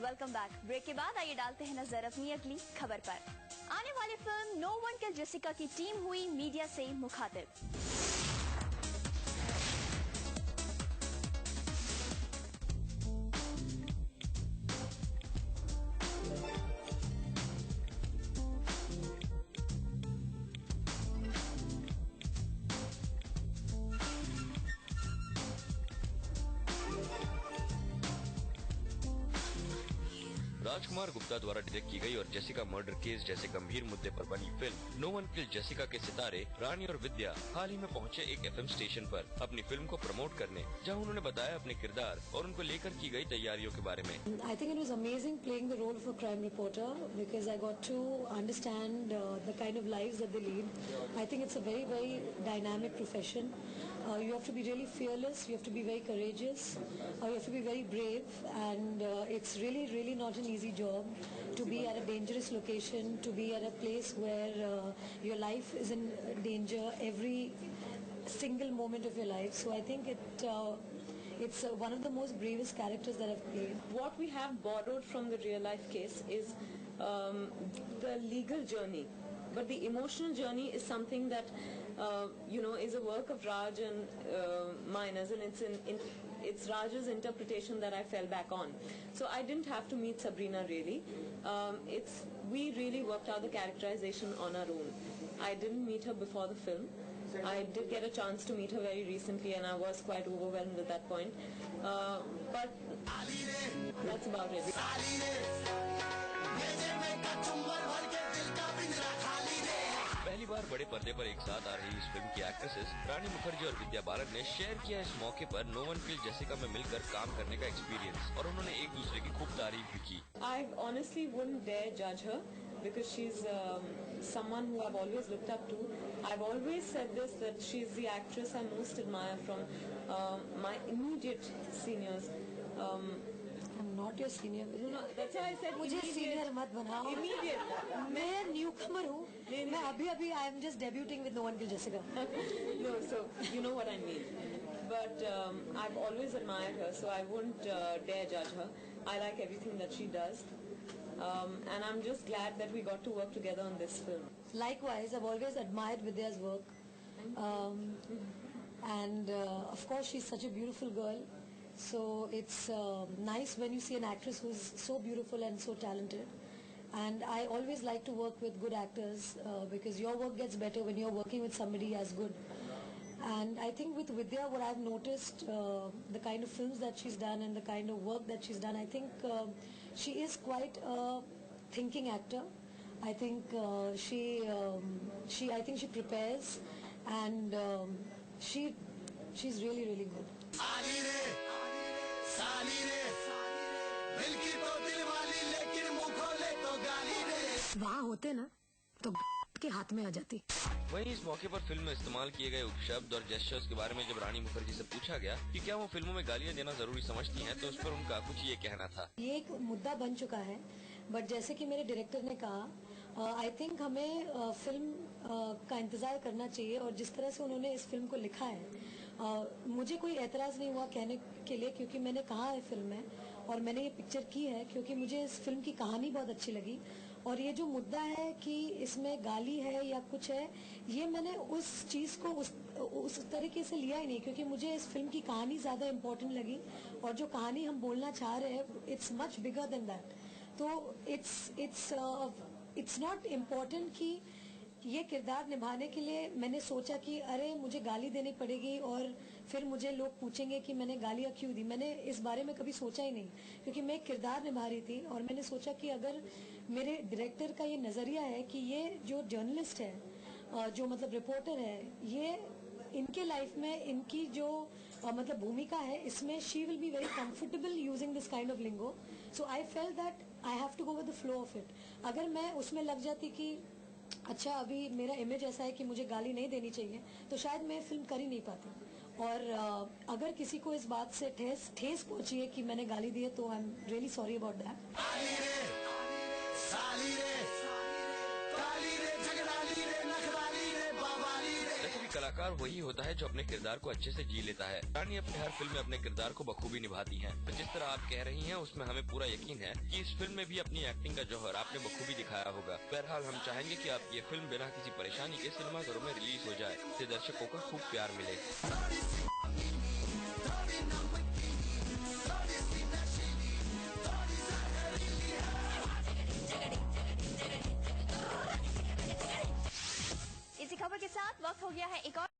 Welcome back. Break के बाद आइए डालते हैं नजर अपनी अगली खबर पर। आने वाली film no one killed Jessica की टीम हुई मीडिया से मुखातिब। राजकुमार गुप्ता द्वारा डायरेक्ट की गई और जेसिका मर्डर केस जैसे गंभीर मुद्दे पर बनी film no one killed Jessica के सितारे रानी और विद्या हाल ही में पहुंचे एक एफएम स्टेशन पर अपनी फिल्म को प्रमोट करने, जहां उन्होंने बताया अपने किरदार और उनको लेकर की गई तैयारियों के बारे में। I think it was amazing playing the role of a crime reporter because I got to understand the kind of lives that they lead. I think it's a very, very dynamic profession. You have to be really fearless, you have to be very courageous, you have to be very brave, and it's really, really not an easy job to be at a dangerous location, to be at a place where your life is in danger every single moment of your life. So I think it's one of the most bravest characters that I've played. What we have borrowed from the real life case is the legal journey, but the emotional journey is something that is a work of Raj and mine, as in it's Raj's interpretation that I fell back on. So I didn't have to meet Sabrina really. We really worked out the characterization on our own. I didn't meet her before the film. I did get a chance to meet her very recently, and I was quite overwhelmed at that point. But that's about it. पहली बार बड़े पर्दे पर एक साथ आ रही इस film की actresses रानी मुखर्जी और विद्या बालन ने शेयर किया इस मौके पर नो वन किल्ड जेसिका में मिलकर काम करने का एक्सपीरियंस, और उन्होंने एक दूसरे की खूब तारीफ भी की। I honestly wouldn't dare judge her because she's someone who I've always looked up to. I've always said this, that she's the actress I most admire from my immediate seniors. I'm not your senior. No, that's why I said मुझे senior मत बनाओ। Immediate. मैं newcomer हूँ। मैं अभी I am just debuting with No One Killed Jessica. No, so you know what I mean. But I've always admired her, so I wouldn't dare judge her. I like everything that she does. And I'm just glad that we got to work together on this film. Likewise, I've always admired Vidya's work. And of course, she's such a beautiful girl. So it's nice when you see an actress who's so beautiful and so talented. And I always like to work with good actors because your work gets better when you're working with somebody as good. And I think with Vidya, what I've noticed, the kind of films that she's done and the kind of work that she's done, I think she is quite a thinking actor. I think she prepares, and she's really, really good. वहाँ होते ना तो के हाथ में आ जाती। वहीं इस मौके पर फिल्म में इस्तेमाल किए गए उपशब्द और जेस्चर्स के बारे में जब रानी मुखर्जी से पूछा गया कि क्या वो फिल्मों में गालियां देना जरूरी समझती हैं, तो उस पर उनका कुछ ये कहना था। ये एक मुद्दा बन चुका है, बट जैसे कि मेरे डायरेक्टर ने कहा, आई थिंक हमें फिल्म का इंतजार करना चाहिए, और जिस तरह से उन्होंने इस फिल्म को लिखा है, मुझे कोई एतराज नहीं हुआ कहने के लिए, क्योंकि मैंने कहा है फिल्म में, और मैंने ये पिक्चर की है क्योंकि मुझे इस फिल्म की कहानी बहुत अच्छी लगी। और ये जो मुद्दा है कि इसमें गाली है या कुछ है, ये मैंने उस चीज को उस तरीके से लिया ही नहीं, क्योंकि मुझे इस फिल्म की कहानी ज्यादा इम्पोर्टेंट लगी, और जो कहानी हम बोलना चाह रहे हैं, it's much bigger than that. तो इट्स नॉट इम्पोर्टेंट कि ये किरदार निभाने के लिए मैंने सोचा कि अरे मुझे गाली देनी पड़ेगी और फिर मुझे लोग पूछेंगे कि मैंने गालियां क्यों दी। मैंने इस बारे में कभी सोचा ही नहीं, क्योंकि मैं एक किरदार निभा रही थी, और मैंने सोचा कि अगर मेरे डायरेक्टर का ये नजरिया है कि ये जो जर्नलिस्ट है, जो मतलब रिपोर्टर है, ये इनके लाइफ में इनकी जो मतलब भूमिका है, इसमें she will be very comfortable using this kind of lingo. So I felt that I have to go with the flow of it. अगर मैं उसमें लग जाती कि अच्छा अभी मेरा इमेज ऐसा है कि मुझे गाली नहीं देनी चाहिए, तो शायद मैं फिल्म कर ही नहीं पाती। और अगर किसी को इस बात से ठेस पहुंची है कि मैंने गाली दी है, तो I am really sorry about that. कलाकार वही होता है जो अपने किरदार को अच्छे से जी लेता है। रानी अपनी हर फिल्म में अपने किरदार को बखूबी निभाती हैं। तो जिस तरह आप कह रही हैं उसमें हमें पूरा यकीन है कि इस फिल्म में भी अपनी एक्टिंग का जौहर आपने बखूबी दिखाया होगा। बहरहाल हम चाहेंगे कि आप ये फिल्म बिना किसी परेशानी के सिनेमाघरों में रिलीज हो जाए, इससे दर्शकों को खूब प्यार मिले। इसी खबर के साथ वक्त हो गया है एक और